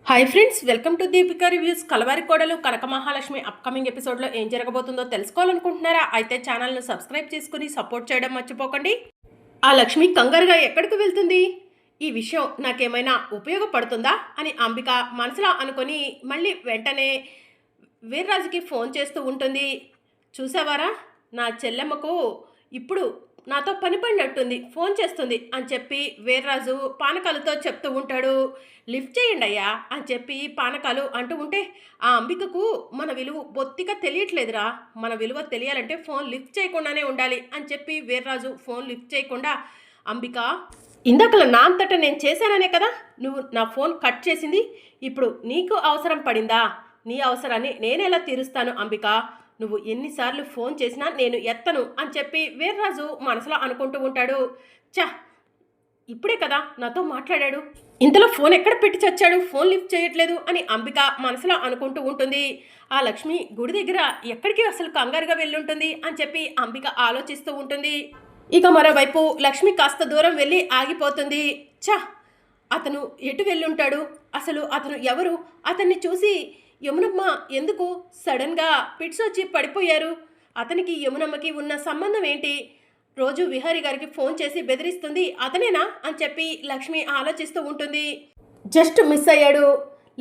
Hi friends, welcome to Deepika reviews. Kalavari Kodalu Kanaka Mahalakshmi upcoming ఎపిసోడ్లో ఏం జరగబోతుందో తెలుసుకోవాలనుకుంటున్నారా? అయితే ఛానల్ను సబ్స్క్రైబ్ చేసుకుని సపోర్ట్ చేయడం మర్చిపోకండి. ఆ లక్ష్మి కంగారుగా ఎక్కడికి వెళ్తుంది? ఈ విషయం నాకేమైనా ఉపయోగపడుతుందా అని అంబిక మనసులో అనుకొని మళ్ళీ వెంటనే వీర్రాజుకి ఫోన్ చేస్తూ ఉంటుంది. చూసావారా, నా చెల్లెమ్మకు ఇప్పుడు నాతో పని పడినట్టుంది, ఫోన్ చేస్తుంది అని చెప్పి వీర్రాజు పానకాలతో చెప్తూ ఉంటాడు. లిఫ్ట్ చేయండి అయ్యా అని చెప్పి పానకాలు అంటూ ఉంటే, ఆ అంబికకు మన విలువ బొత్తిగా తెలియట్లేదురా, మన విలువ తెలియాలంటే ఫోన్ లిఫ్ట్ చేయకుండానే ఉండాలి అని చెప్పి వీర్రాజు ఫోన్ లిఫ్ట్ చేయకుండా, అంబిక ఇందాకల నా అంతటా నేను చేశాననే కదా నువ్వు నా ఫోన్ కట్ చేసింది, ఇప్పుడు నీకు అవసరం పడిందా, నీ అవసరాన్ని నేనెలా తీరుస్తాను అంబిక, నువ్వు ఎన్నిసార్లు ఫోన్ చేసినా నేను ఎత్తను అని చెప్పి వీర్రాజు మనసులో అనుకుంటూ ఉంటాడు. చా, ఇప్పుడే కదా నాతో మాట్లాడాడు, ఇంతలో ఫోన్ ఎక్కడ పెట్టి చచ్చాడు, ఫోన్ లిఫ్ట్ చేయట్లేదు అని అంబిక మనసులో అనుకుంటూ ఉంటుంది. ఆ లక్ష్మి గుడి దగ్గర ఎక్కడికి అసలు కంగారుగా వెళ్ళుంటుంది అని చెప్పి అంబిక ఆలోచిస్తూ ఉంటుంది. ఇక మరోవైపు లక్ష్మి కాస్త దూరం వెళ్ళి ఆగిపోతుంది. చా, అతను ఎటు వెళ్ళుంటాడు, అసలు అతను ఎవరు, అతన్ని చూసి యమునమ్మ ఎందుకు సడన్గా పిట్స్ వచ్చి పడిపోయారు, అతనికి యమునమ్మకి ఉన్న సంబంధం ఏంటి, రోజు విహారీ గారికి ఫోన్ చేసి బెదిరిస్తుంది అతనేనా అని చెప్పి లక్ష్మి ఆలోచిస్తూ ఉంటుంది. జస్ట్ మిస్ అయ్యాడు,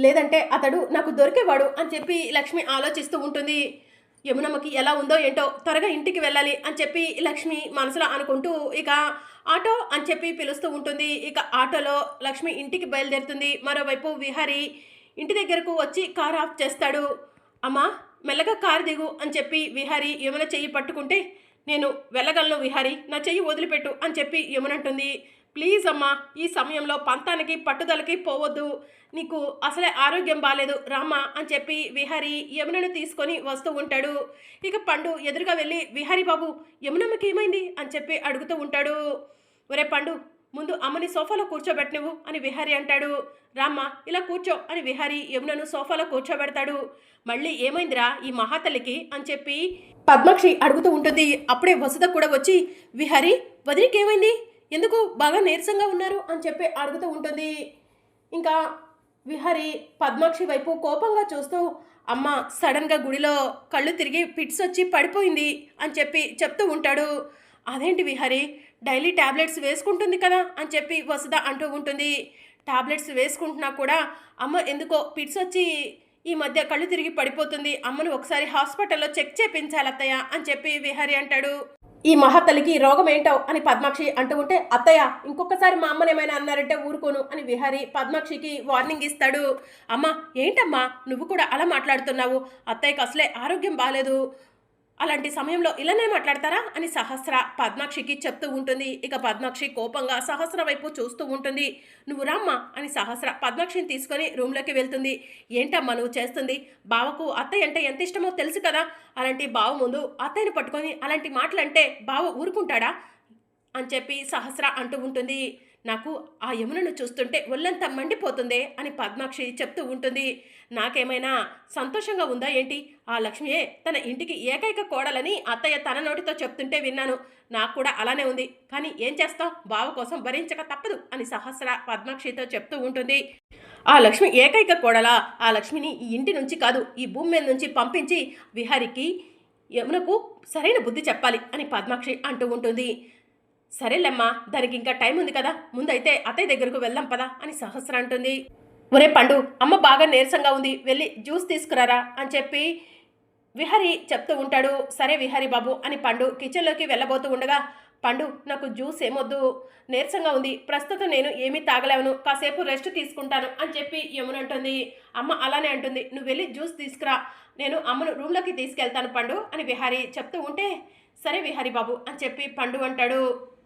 లేదంటే అతడు నాకు దొరికేవాడు అని చెప్పి లక్ష్మి ఆలోచిస్తూ ఉంటుంది. యమునమ్మకి ఎలా ఉందో ఏంటో, త్వరగా ఇంటికి వెళ్ళాలి అని చెప్పి లక్ష్మి మనసులో అనుకుంటూ ఇక ఆటో అని చెప్పి పిలుస్తూ ఉంటుంది. ఇక ఆటోలో లక్ష్మి ఇంటికి బయలుదేరుతుంది. మరోవైపు విహారీ ఇంటి దగ్గరకు వచ్చి కార్ ఆఫ్ చేస్తాడు. అమ్మా మెల్లగా కారు దిగు అని చెప్పి విహారీ యమున చెయ్యి పట్టుకుంటే, నేను వెళ్ళగలను విహారీ, నా చెయ్యి వదిలిపెట్టు అని చెప్పి యమునంటుంది. ప్లీజ్ అమ్మా, ఈ సమయంలో పంతానికి పట్టుదలకి పోవద్దు, నీకు అసలే ఆరోగ్యం బాగాలేదు రామ్మా అని చెప్పి విహారీ యమునను తీసుకొని వస్తూ ఉంటాడు. ఇక పండు ఎదురుగా వెళ్ళి, విహారీ బాబు యమునమ్మకి ఏమైంది అని చెప్పి అడుగుతూ ఉంటాడు. ఒరే పండు, ముందు అమ్మని సోఫాలో కూర్చోబెట్టి నువ్వు అని విహారీ అంటాడు. రామ్మ ఇలా కూర్చో అని విహారీ యమునను సోఫాలో కూర్చోబెడతాడు. మళ్ళీ ఏమైందిరా ఈ మహాతల్లికి అని చెప్పి పద్మాక్షి అడుగుతూ ఉంటుంది. అప్పుడే వసుధ కూడా వచ్చి, విహారీ వదిలికి ఏమైంది, ఎందుకు బాగా నీరసంగా ఉన్నారు అని చెప్పి అడుగుతూ ఉంటుంది. ఇంకా విహారీ పద్మాక్షి వైపు కోపంగా చూస్తూ, అమ్మ సడన్గా గుడిలో కళ్ళు తిరిగి పిట్స్ వచ్చి పడిపోయింది అని చెప్పి చెప్తూ ఉంటాడు. అదేంటి విహారీ, డైలీ ట్యాబ్లెట్స్ వేసుకుంటుంది కదా అని చెప్పి వసుధ అంటూ ఉంటుంది. ట్యాబ్లెట్స్ వేసుకుంటున్నా కూడా అమ్మ ఎందుకో పిట్స్ వచ్చి ఈ మధ్య కళ్ళు తిరిగి పడిపోతుంది, అమ్మను ఒకసారి హాస్పిటల్లో చెక్ చేయించాలి అత్తయ్య అని చెప్పి విహారీ అంటాడు. ఈ మహాతల్లికి రోగం ఏంటో అని పద్మాక్షి అంటూ ఉంటే, అత్తయ్య ఇంకొకసారి మా అమ్మని ఏమైనా అన్నారంటే ఊరుకోను అని విహారీ పద్మాక్షికి వార్నింగ్ ఇస్తాడు. అమ్మ ఏంటమ్మా నువ్వు కూడా అలా మాట్లాడుతున్నావు, అత్తయ్యకి అసలే ఆరోగ్యం బాగాలేదు, అలాంటి సమయంలో ఇలానే మాట్లాడతారా అని సహస్ర పద్మాక్షికి చెప్తూ ఉంటుంది. ఇక పద్మాక్షి కోపంగా సహస్ర వైపు చూస్తూ ఉంటుంది. నువ్వు రామ్మా అని సహస్ర పద్మాక్షిని తీసుకొని రూమ్లోకి వెళ్తుంది. ఏంటమ్మా నువ్వు చేస్తుంది, బావకు అత్తయ్య అంటే ఎంత ఇష్టమో తెలుసు కదా, అలాంటి బావ ముందు అత్తయ్యని పట్టుకొని అలాంటి మాటలు అంటే బావ ఊరుకుంటాడా అని చెప్పి సహస్ర అంటూ ఉంటుంది. నాకు ఆ యమునను చూస్తుంటే ఒళ్ళంతా మండిపోతుందే అని పద్మాక్షి చెప్తూ ఉంటుంది. నాకేమైనా సంతోషంగా ఉందా ఏంటి, ఆ లక్ష్మియే తన ఇంటికి ఏకైక కోడలని అత్తయ్య తన నోటితో చెప్తుంటే విన్నాను, నాకు కూడా అలానే ఉంది, కానీ ఏం చేస్తాం, బావ కోసం భరించక తప్పదు అని సహస్ర పద్మాక్షితో చెప్తూ ఉంటుంది. ఆ లక్ష్మి ఏకైక కోడలా, ఆ లక్ష్మిని ఈ ఇంటి నుంచి కాదు ఈ భూమి మీద నుంచి పంపించి విహారికి యమునకు సరైన బుద్ధి చెప్పాలి అని పద్మాక్షి అంటూ ఉంటుంది. సరేలేమ్మా, దానికి ఇంకా టైం ఉంది కదా, ముందైతే అత్తయ్య దగ్గరకు వెళ్దాం పదా అని సహస్ర అంటుంది. ఒరే పండు, అమ్మ బాగా నీరసంగా ఉంది, వెళ్ళి జ్యూస్ తీసుకురారా అని చెప్పి విహారీ చెప్తూ ఉంటాడు. సరే విహారీ బాబు అని పండు కిచెన్లోకి వెళ్ళబోతూ ఉండగా, పండు నాకు జ్యూస్ ఏమొద్దు, నీరసంగా ఉంది, ప్రస్తుతం నేను ఏమీ తాగలేవను, కాసేపు రెస్ట్ తీసుకుంటాను అని చెప్పి యమునంటుంది. అమ్మ అలానే అంటుంది, నువ్వు వెళ్ళి జ్యూస్ తీసుకురా, నేను అమ్మను రూమ్లోకి తీసుకెళ్తాను పండు అని విహారీ చెప్తూ ఉంటే, సరే విహారీ బాబు అని చెప్పి పండు అంటాడు.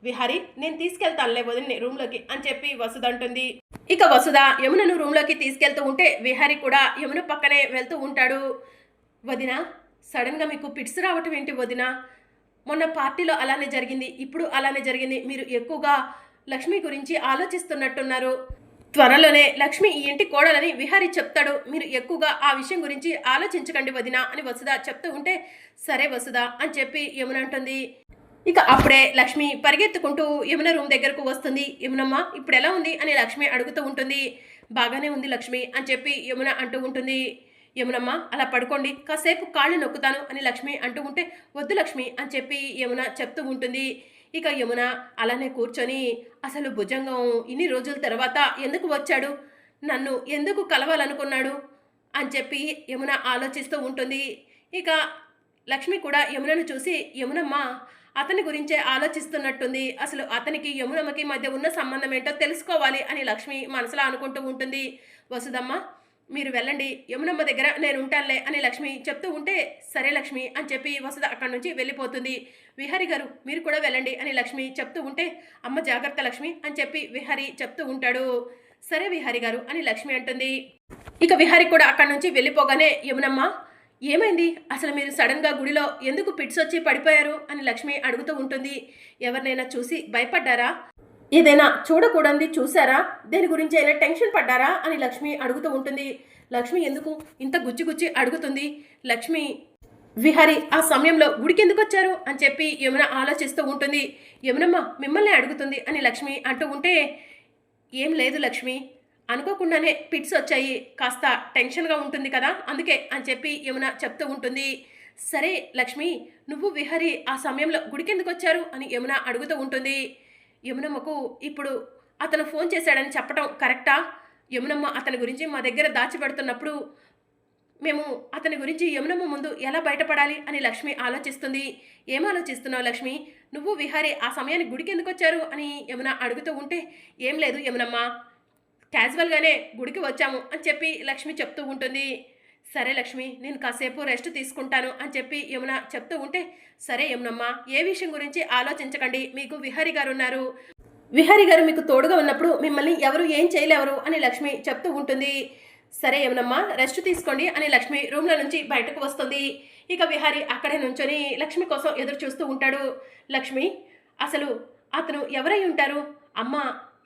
విహారీ నేను తీసుకెళ్తానులే వదిని రూమ్లోకి అని చెప్పి వసుధ అంటుంది. ఇక వసుధ యమునను రూమ్లోకి తీసుకెళ్తూ ఉంటే విహారీ కూడా యమున పక్కనే వెళ్తూ ఉంటాడు. వదిన సడన్గా మీకు పిట్స్ రావటం ఏంటి వదిన, మొన్న పార్టీలో అలానే జరిగింది, ఇప్పుడు అలానే జరిగింది, మీరు ఎక్కువగా లక్ష్మి గురించి ఆలోచిస్తున్నట్టున్నారు, త్వరలోనే లక్ష్మి ఈ ఇంటి కోడలని విహారీ చెప్తాడు, మీరు ఎక్కువగా ఆ విషయం గురించి ఆలోచించకండి వదిన అని వసుధ చెప్తూ ఉంటే, సరే వసుధ అని చెప్పి యమున అంటుంది. ఇక అప్పుడే లక్ష్మి పరిగెత్తుకుంటూ యమున రూమ్ దగ్గరకు వస్తుంది. యమునమ్మ ఇప్పుడు ఎలా ఉంది అని లక్ష్మి అడుగుతూ ఉంటుంది. బాగానే ఉంది లక్ష్మి అని చెప్పి యమున అంటూ ఉంటుంది. యమునమ్మ అలా పడుకోండి, కాసేపు కాళ్ళు నొక్కుతాను అని లక్ష్మి అంటూ ఉంటే, వద్దు లక్ష్మి అని చెప్పి యమున చెప్తూ ఉంటుంది. ఇక యమున అలానే కూర్చొని అసలు భుజంగం ఇన్ని రోజుల తర్వాత ఎందుకు వచ్చాడు, నన్ను ఎందుకు కలవాలనుకున్నాడు అని చెప్పి యమున ఆలోచిస్తూ ఉంటుంది. ఇక లక్ష్మి కూడా యమునను చూసి, యమునమ్మ అతని గురించే ఆలోచిస్తున్నట్టుంది, అసలు అతనికి యమునమ్మకి మధ్య ఉన్న సంబంధం ఏంటో తెలుసుకోవాలి అని లక్ష్మి మనసులో అనుకుంటూ ఉంటుంది. వసుదమ్మ మీరు వెళ్ళండి, యమునమ్మ దగ్గర నేను ఉంటానులే అని లక్ష్మి చెప్తూ ఉంటే, సరే లక్ష్మి అని చెప్పి వసుద అక్కడి నుంచి వెళ్ళిపోతుంది. విహారి గారు మీరు కూడా వెళ్ళండి అని లక్ష్మి చెప్తూ ఉంటే, అమ్మ జాగ్రత్త లక్ష్మి అని చెప్పి విహారి చెప్తూ ఉంటాడు. సరే విహారి గారు అని లక్ష్మి అంటుంది. ఇక విహారి కూడా అక్కడి నుంచి వెళ్ళిపోగానే, యమునమ్మ ఏమైంది, అసలు మీరు సడన్గా గుడిలో ఎందుకు పిట్స్ వచ్చి పడిపోయారు అని లక్ష్మి అడుగుతూ ఉంటుంది. ఎవరినైనా చూసి భయపడ్డారా, ఏదైనా చూడకూడదు చూసారా, దేని గురించి అయినా టెన్షన్ పడ్డారా అని లక్ష్మి అడుగుతూ ఉంటుంది. లక్ష్మి ఎందుకు ఇంత గుచ్చి అడుగుతుంది. లక్ష్మి విహారి ఆ సమయంలో గుడికి ఎందుకు వచ్చారు అని చెప్పి యమున ఆలోచిస్తూ ఉంటుంది. యమునమ్మ మిమ్మల్ని అడుగుతుంది అని లక్ష్మి అంటూ ఉంటే, ఏం లేదు లక్ష్మి, అనుకోకుండానే పిట్స్ వచ్చాయి, కాస్త టెన్షన్గా ఉంటుంది కదా అందుకే అని చెప్పి యమున చెప్తూ ఉంటుంది. సరే లక్ష్మి నువ్వు విహారి ఆ సమయంలో గుడికి ఎందుకు వచ్చారు అని యమున అడుగుతూ ఉంటుంది. యమునమ్మకు ఇప్పుడు అతను ఫోన్ చేశాడని చెప్పడం కరెక్టా, యమునమ్మ అతని గురించి మా దగ్గర దాచిపెడుతున్నప్పుడు మేము అతని గురించి యమునమ్మ ముందు ఎలా బయటపడాలి అని లక్ష్మి ఆలోచిస్తుంది. ఏం ఆలోచిస్తున్నావు లక్ష్మి, నువ్వు విహారి ఆ సమయానికి గుడికి ఎందుకు వచ్చారు అని యమున అడుగుతూ ఉంటే, ఏం లేదు యమునమ్మ, క్యాజువల్గానే గుడికి వచ్చాము అని చెప్పి లక్ష్మి చెప్తూ ఉంటుంది. సరే లక్ష్మి నేను కాసేపు రెస్ట్ తీసుకుంటాను అని చెప్పి యమున చెప్తూ ఉంటే, సరే యమునమ్మ ఏ విషయం గురించి ఆలోచించకండి, మీకు విహారి గారు ఉన్నారు, విహారి గారు మీకు తోడుగా ఉన్నప్పుడు మిమ్మల్ని ఎవరు ఏం చేయలేవరు అని లక్ష్మి చెప్తూ ఉంటుంది. సరే యమునమ్మ రెస్ట్ తీసుకోండి అని లక్ష్మి రూమ్లో నుంచి బయటకు వస్తుంది. ఇక విహారి అక్కడే నుంచొని లక్ష్మి కోసం ఎదురు చూస్తూ ఉంటాడు. లక్ష్మి అసలు అతను ఎవరై ఉంటారు, అమ్మ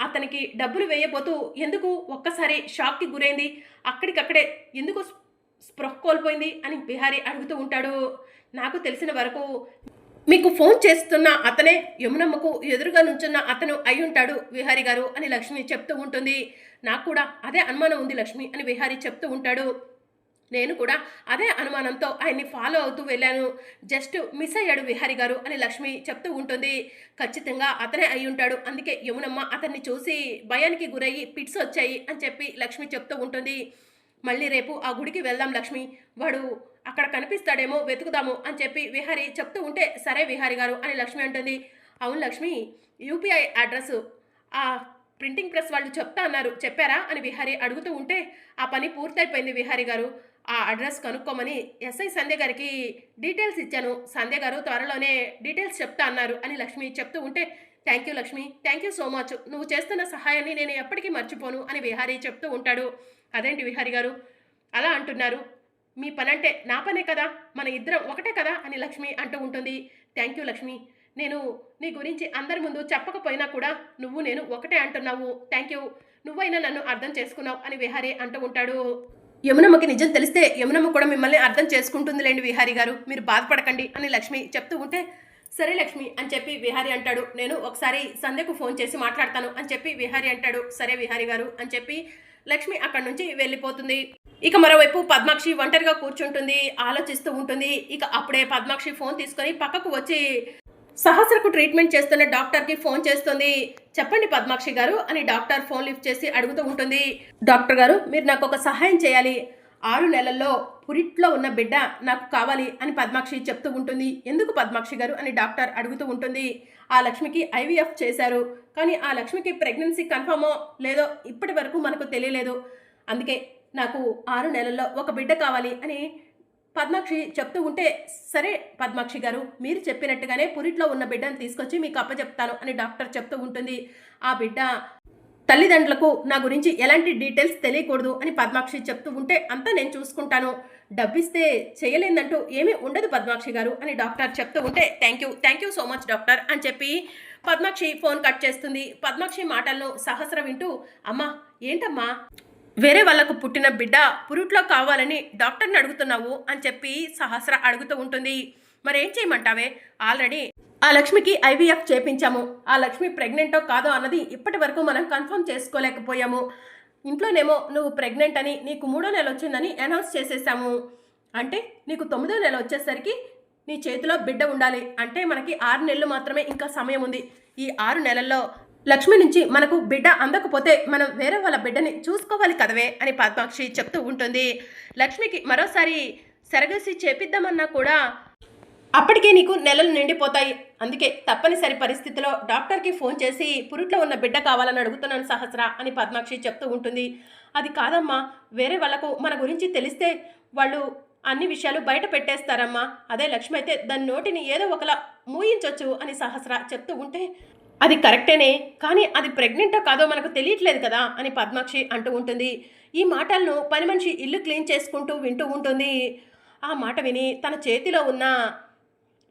అతనికి డబ్బులు వేయబోతూ ఎందుకు ఒక్కసారి షాక్కి గురైంది, అక్కడికక్కడే ఎందుకు స్పృహ కోల్పోయింది అని విహారి అడుగుతూ ఉంటాడు. నాకు తెలిసిన వరకు మీకు ఫోన్ చేస్తున్న అతనే యమునమ్మకు ఎదురుగా నుంచున్న అతను అయి ఉంటాడు విహారి గారు అని లక్ష్మి చెప్తూ ఉంటుంది. నాకు కూడా అదే అనుమానం ఉంది లక్ష్మి అని విహారి చెప్తూ ఉంటాడు. నేను కూడా అదే అనుమానంతో ఆయన్ని ఫాలో అవుతూ వెళ్ళాను, జస్ట్ మిస్ అయ్యాడు విహారి గారు అని లక్ష్మి చెప్తూ ఉంటుంది. ఖచ్చితంగా అతనే అయి ఉంటాడు, అందుకే యమునమ్మ అతన్ని చూసి భయానికి గురయ్యి పిట్స్ వచ్చాయి అని చెప్పి లక్ష్మి చెప్తూ ఉంటుంది. మళ్ళీ రేపు ఆ గుడికి వెళ్దాం లక్ష్మి, వాడు అక్కడ కనిపిస్తాడేమో వెతుకుదాము అని చెప్పి విహారి చెప్తూ ఉంటే, సరే విహారి గారు అని లక్ష్మి అంటుంది. అవును లక్ష్మి యూపీఐ అడ్రస్ ఆ ప్రింటింగ్ ప్రెస్ వాళ్ళు చెప్తా అన్నారు, చెప్పారా అని విహారి అడుగుతూ ఉంటే, ఆ పని పూర్తయిపోయింది విహారి గారు, ఆ అడ్రస్ కనుక్కోమని ఎస్ఐ సంధ్య గారికి డీటెయిల్స్ ఇచ్చాను, సంధ్య గారు త్వరలోనే డీటెయిల్స్ చెప్తా అన్నారు అని లక్ష్మి చెప్తూ ఉంటే, thank you Lakshmi, thank you so much, నువ్వు చేస్తున్న సహాయాన్ని నేను ఎప్పటికీ మర్చిపోను అని విహారి చెప్తూ ఉంటాడు. అదేంటి విహారి గారు అలా అంటున్నారు, మీ పని అంటే నా పనే కదా, మన ఇద్దరం ఒకటే కదా అని లక్ష్మి అంటూ ఉంటుంది. థ్యాంక్ యూ లక్ష్మి, నేను నీ గురించి అందరి ముందు చెప్పకపోయినా కూడా నువ్వు నేను ఒకటే అంటున్నావు, థ్యాంక్ యూ, నువ్వైనా నన్ను అర్థం చేసుకున్నావు అని విహారి అంటూ ఉంటాడు. యమునమ్మకి నిజం తెలిస్తే యమునమ్మ కూడా మిమ్మల్ని అర్థం చేసుకుంటుందిలేండి విహారి గారు, మీరు బాధపడకండి అని లక్ష్మి చెప్తూ ఉంటే, సరే లక్ష్మి అని చెప్పి విహారి అంటాడు. నేను ఒకసారి సంధ్యకు ఫోన్ చేసి మాట్లాడతాను అని చెప్పి విహారి అంటాడు. సరే విహారి గారు అని చెప్పి లక్ష్మి అక్కడి నుంచి వెళ్ళిపోతుంది. ఇక మరోవైపు పద్మాక్షి ఒంటరిగా కూర్చుంటుంది, ఆలోచిస్తూ ఉంటుంది. ఇక అప్పుడే పద్మాక్షి ఫోన్ తీసుకొని పక్కకు వచ్చి సహస్రకు ట్రీట్మెంట్ చేస్తున్న డాక్టర్కి ఫోన్ చేస్తుంది. చెప్పండి పద్మాక్షి గారు అని డాక్టర్ ఫోన్ లిఫ్ట్ చేసి అడుగుతూ ఉంటుంది. డాక్టర్ గారు మీరు నాకు ఒక సహాయం చేయాలి, 6 నెలల్లో పురిట్లో ఉన్న బిడ్డ నాకు కావాలి అని పద్మాక్షి చెప్తూ ఉంటుంది. ఎందుకు పద్మాక్షి గారు అని డాక్టర్ అడుగుతూ ఉంటుంది. ఆ లక్ష్మికి ఐవీఎఫ్ చేశారు, కానీ ఆ లక్ష్మికి ప్రెగ్నెన్సీ కన్ఫర్మో లేదో ఇప్పటి వరకు మనకు తెలియలేదు, అందుకే నాకు 6 నెలల్లో ఒక బిడ్డ కావాలి అని పద్మాక్షి చెప్తూ ఉంటే, సరే పద్మాక్షి గారు మీరు చెప్పినట్టుగానే పురిట్లో ఉన్న బిడ్డను తీసుకొచ్చి మీకు అప్పచెప్తాను అని డాక్టర్ చెప్తూ ఉంటుంది. ఆ బిడ్డ తల్లిదండ్రులకు నా గురించి ఎలాంటి డీటెయిల్స్ తెలియకూడదు అని పద్మాక్షి చెప్తూ ఉంటే, అంతా నేను చూసుకుంటాను, డబ్బిస్తే చేయలేదంటూ ఏమీ ఉండదు పద్మాక్షి గారు అని డాక్టర్ చెప్తూ ఉంటే, thank you so much doctor అని చెప్పి పద్మాక్షి ఫోన్ కట్ చేస్తుంది. పద్మాక్షి మాటలను సహస్ర వింటూ, అమ్మా ఏంటమ్మా వేరే వాళ్ళకు పుట్టిన బిడ్డ పురుట్లో కావాలని డాక్టర్ని అడుగుతున్నావు అని చెప్పి సహస్ర అడుగుతూ ఉంటుంది. మరేం చేయమంటావే, ఆల్రెడీ ఆ లక్ష్మికి ఐవీఎఫ్ చేపించాము, ఆ లక్ష్మి ప్రెగ్నెంటో కాదో అన్నది ఇప్పటి వరకు మనం కన్ఫర్మ్ చేసుకోలేకపోయాము, ఇంట్లోనేమో నువ్వు ప్రెగ్నెంట్ అని నీకు 3వ నెల వచ్చిందని అనౌన్స్ చేసేసాము. అంటే నీకు 9వ నెల వచ్చేసరికి నీ చేతిలో బిడ్డ ఉండాలి. అంటే మనకి 6 నెలలు మాత్రమే ఇంకా సమయం ఉంది. ఈ 6 నెలల్లో లక్ష్మి నుంచి మనకు బిడ్డ అందకపోతే మనం వేరే వాళ్ళ బిడ్డని చూసుకోవాలి కదవే అని పద్మాక్షి చెప్తూ ఉంటుంది. లక్ష్మికి మరోసారి సరగసి చేపిద్దామన్నా కూడా అప్పటికే నీకు నెలలు నిండిపోతాయి. అందుకే తప్పనిసరి పరిస్థితిలో డాక్టర్కి ఫోన్ చేసి పురుట్లో ఉన్న బిడ్డ కావాలని అడుగుతున్నాను సహస్ర అని పద్మాక్షి చెప్తూ ఉంటుంది. అది కాదమ్మా, వేరే వాళ్ళకు మన గురించి తెలిస్తే వాళ్ళు అన్ని విషయాలు బయట పెట్టేస్తారమ్మా. అదే లక్ష్మి అయితే దాని నోటిని ఏదో ఒకలా మూయించవచ్చు అని సహస్ర చెప్తూ ఉంటే, అది కరెక్టేనే, కానీ అది ప్రెగ్నెంటో కాదో మనకు తెలియట్లేదు కదా అని పద్మాక్షి అంటూ ఉంటుంది. ఈ మాటలను పని మనిషి ఇల్లు క్లీన్ చేసుకుంటూ వింటూ ఉంటుంది. ఆ మాట విని తన చేతిలో ఉన్న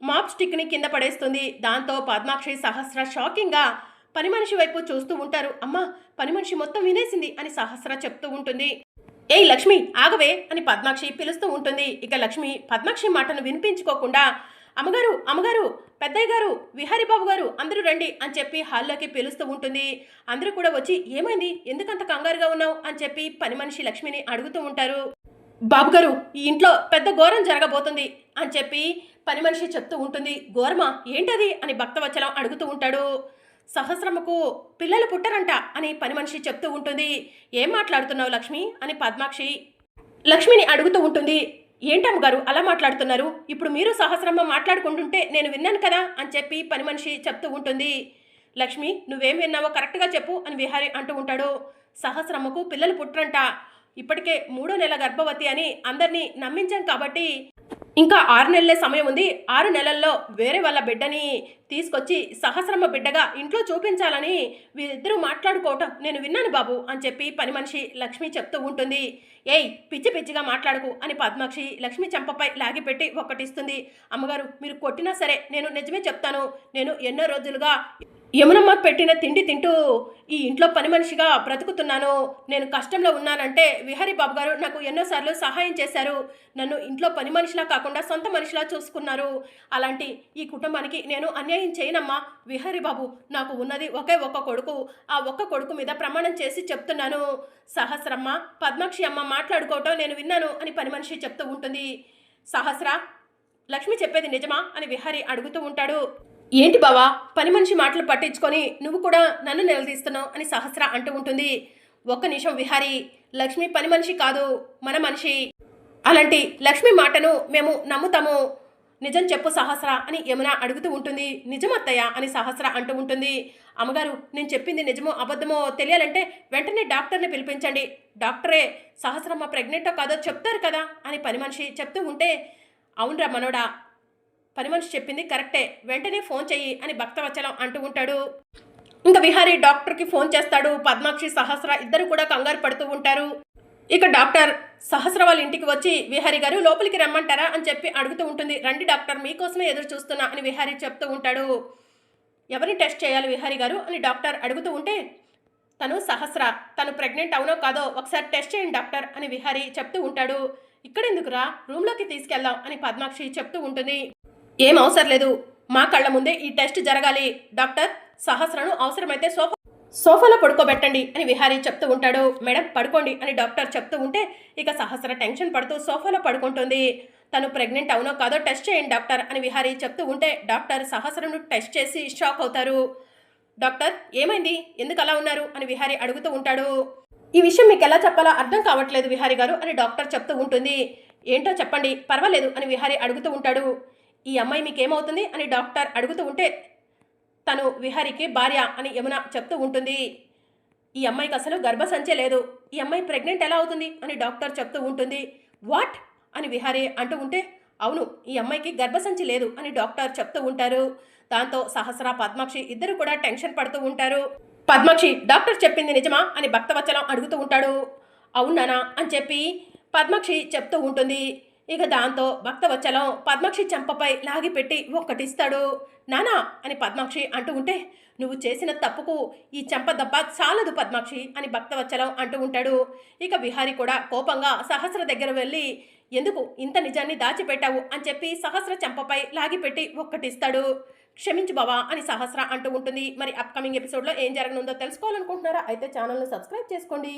మాప్ స్టిక్ని కింద పడేస్తుంది. దాంతో పద్మాక్షి సహస్ర షాకింగ్గా పని మనిషి వైపు చూస్తూ ఉంటారు. అమ్మా, పని మనిషి మొత్తం వినేసింది అని సహస్ర చెప్తూ ఉంటుంది. ఏయ్ లక్ష్మి, ఆగవే అని పద్మాక్షి పిలుస్తూ ఉంటుంది. ఇక లక్ష్మి పద్మాక్షి మాటను వినిపించుకోకుండా అమ్మగారు, అమ్మగారు, పెద్దయ్య గారు, విహారీ బాబు గారు, అందరూ రండి అని చెప్పి హాల్లోకి పిలుస్తూ ఉంటుంది. అందరూ కూడా వచ్చి ఏమైంది, ఎందుకంత కంగారుగా ఉన్నావు అని చెప్పి పని మనిషి లక్ష్మిని అడుగుతూ ఉంటారు. బాబుగారు, ఈ ఇంట్లో పెద్ద ఘోరం జరగబోతుంది అని చెప్పి పని మనిషి చెప్తూ ఉంటుంది. ఘోరమా, ఏంటది అని భక్తవచ్చలం అడుగుతూ ఉంటాడు. సహస్రమ్మకు పిల్లలు పుట్టరంట అని పని మనిషి చెప్తూ ఉంటుంది. ఏం మాట్లాడుతున్నావు లక్ష్మి అని పద్మాక్షి లక్ష్మిని అడుగుతూ ఉంటుంది. ఏంటమ్మగారు అలా మాట్లాడుతున్నారు, ఇప్పుడు మీరు సహస్రమ్మ మాట్లాడుకుంటుంటే నేను విన్నాను కదా అని చెప్పి పని మనిషి చెప్తూ ఉంటుంది. లక్ష్మి, నువ్వేం విన్నావో కరెక్ట్గా చెప్పు అని విహారీ అంటూ ఉంటాడు. సహస్రమ్మకు పిల్లలు పుట్టరంట, ఇప్పటికే 3వ నెల గర్భవతి అని అందరినీ నమ్మించాం కాబట్టి ఇంకా 6 నెలలే సమయం ఉంది. 6 నెలల్లో వేరే వాళ్ళ బిడ్డని తీసుకొచ్చి సహస్రమ్మ బిడ్డగా ఇంట్లో చూపించాలని వీరిద్దరూ మాట్లాడుకోవటం నేను విన్నాను బాబు అని చెప్పి పని మనిషి లక్ష్మి చెప్తూ ఉంటుంది. ఏయ్, పిచ్చి పిచ్చిగా మాట్లాడకు అని పద్మాక్షి లక్ష్మి చెంపపై లాగిపెట్టి ఒక్కటిస్తుంది. అమ్మగారు, మీరు కొట్టినా సరే నేను నిజమే చెప్తాను. నేను ఎన్నో రోజులుగా యమునమ్మ పెట్టిన తిండి తింటూ ఈ ఇంట్లో పని మనిషిగా బ్రతుకుతున్నాను. నేను కష్టంలో ఉన్నానంటే విహారీ బాబు గారు నాకు ఎన్నోసార్లు సహాయం చేశారు. నన్ను ఇంట్లో పని మనిషిలా కాకుండా సొంత మనిషిలా చూసుకున్నారు. అలాంటి ఈ కుటుంబానికి నేను అన్యాయం చేయనమ్మా. విహారీ బాబు, నాకు ఉన్నది ఒకే ఒక్క కొడుకు. ఆ ఒక్క కొడుకు మీద ప్రమాణం చేసి చెప్తున్నాను. సహస్రమ్మ, పద్మాక్షి అమ్మ మాట్లాడుకోవటం నేను విన్నాను అని పని మనిషి చెప్తూ ఉంటుంది. సహస్ర, లక్ష్మి చెప్పేది నిజమా అని విహారీ అడుగుతూ ఉంటాడు. ఏంటి బావా, పని మనిషి మాటలు పట్టించుకొని నువ్వు కూడా నన్ను నిలదీస్తున్నావు అని సహస్ర అంటూ ఉంటుంది. ఒక్క నిమిషం విహారీ, లక్ష్మి పని మనిషి కాదు, మన మనిషి. అలాంటి లక్ష్మి మాటను మేము నమ్ముతాము. నిజం చెప్పు సహస్ర అని యమున అడుగుతూ ఉంటుంది. నిజమత్తయ్య అని సహస్ర అంటూ ఉంటుంది. అమ్మగారు, నేను చెప్పింది నిజమో అబద్ధమో తెలియాలంటే వెంటనే డాక్టర్ని పిలిపించండి. డాక్టరే సహస్రమ్మ ప్రెగ్నెంటో కాదో చెప్తారు కదా అని పని మనిషి చెప్తూ ఉంటే, అవునరా మనోడా, పని మనిషి చెప్పింది కరెక్టే, వెంటనే ఫోన్ చెయ్యి అని భక్తవచ్చలం అంటూ ఉంటాడు. ఇంకా విహారీ డాక్టర్కి ఫోన్ చేస్తాడు. పద్మాక్షి సహస్ర ఇద్దరు కూడా కంగారు పడుతూ ఉంటారు. ఇక డాక్టర్ సహస్ర వాళ్ళ ఇంటికి వచ్చి విహారీ గారు లోపలికి రమ్మంటారా అని చెప్పి అడుగుతూ ఉంటుంది. రండి డాక్టర్, మీకోసమే ఎదురు చూస్తున్నా అని విహారీ చెప్తూ ఉంటాడు. ఎవరిని టెస్ట్ చేయాలి విహారీ గారు అని డాక్టర్ అడుగుతూ ఉంటే, తను సహస్ర, తను ప్రెగ్నెంట్ అవునో కాదో ఒకసారి టెస్ట్ చేయండి డాక్టర్ అని విహారీ చెప్తూ ఉంటాడు. ఇక్కడెందుకురా, రూమ్లోకి తీసుకెళ్దాం అని పద్మాక్షి చెప్తూ ఉంటుంది. ఏం అవసరం లేదు, మా కళ్ళ ముందే ఈ టెస్ట్ జరగాలి. డాక్టర్, సహస్రను అవసరమైతే సోఫాలో పడుకోబెట్టండి అని విహారీ చెప్తూ ఉంటాడు. మేడం పడుకోండి అని డాక్టర్ చెప్తూ ఉంటే ఇక సహస్ర టెన్షన్ పడుతూ సోఫాలో పడుకుంటుంది. తను ప్రెగ్నెంట్ అవునో కాదో టెస్ట్ చేయండి డాక్టర్ అని విహారీ చెప్తూ ఉంటే డాక్టర్ సహస్రను టెస్ట్ చేసి షాక్ అవుతారు. డాక్టర్, ఏమైంది, ఎందుకు అలా ఉన్నారు అని విహారీ అడుగుతూ ఉంటాడు. ఈ విషయం మీకు ఎలా చెప్పాలో అర్థం కావట్లేదు విహారీ గారు అని డాక్టర్ చెప్తూ ఉంటుంది. ఏంటో చెప్పండి, పర్వాలేదు అని విహారీ అడుగుతూ ఉంటాడు. ఈ అమ్మాయి మీకేమవుతుంది అని డాక్టర్ అడుగుతూ ఉంటే, తను విహారీకి భార్య అని యమున చెప్తూ ఉంటుంది. ఈ అమ్మాయికి అసలు గర్భసంచే లేదు, ఈ అమ్మాయి ప్రెగ్నెంట్ ఎలా అవుతుంది అని డాక్టర్ చెప్తూ ఉంటుంది. వాట్ అని విహారీ అంటూ ఉంటే, అవును, ఈ అమ్మాయికి గర్భసంచి లేదు అని డాక్టర్ చెప్తూ ఉంటారు. దాంతో సహస్ర, పద్మాక్షి ఇద్దరు కూడా టెన్షన్ పడుతూ ఉంటారు. పద్మాక్షి, డాక్టర్ చెప్పింది నిజమా అని భక్తవచ్చలం అడుగుతూ ఉంటాడు. అవునానా అని చెప్పి పద్మాక్షి చెప్తూ ఉంటుంది. ఇక దాంతో భక్తవచ్చలం పద్మాక్షి చెంపపై లాగిపెట్టి ఒక్కటిస్తాడు. నానా అని పద్మాక్షి అంటూ ఉంటే, నువ్వు చేసిన తప్పుకు ఈ చెంప దెబ్బ చాలదు పద్మాక్షి అని భక్తవచ్చలం అంటూ ఉంటాడు. ఇక విహారీ కూడా కోపంగా సహస్ర దగ్గర వెళ్ళి, ఎందుకు ఇంత నిజాన్ని దాచిపెట్టావు అని చెప్పి సహస్ర చెంపపై లాగిపెట్టి ఒక్కటిస్తాడు. క్షమించు బావా అని సహస్ర అంటూ ఉంటుంది. మరి అప్కమింగ్ ఎపిసోడ్లో ఏం జరగనుందో తెలుసుకోవాలనుకుంటున్నారా? అయితే ఛానల్ను సబ్స్క్రైబ్ చేసుకోండి.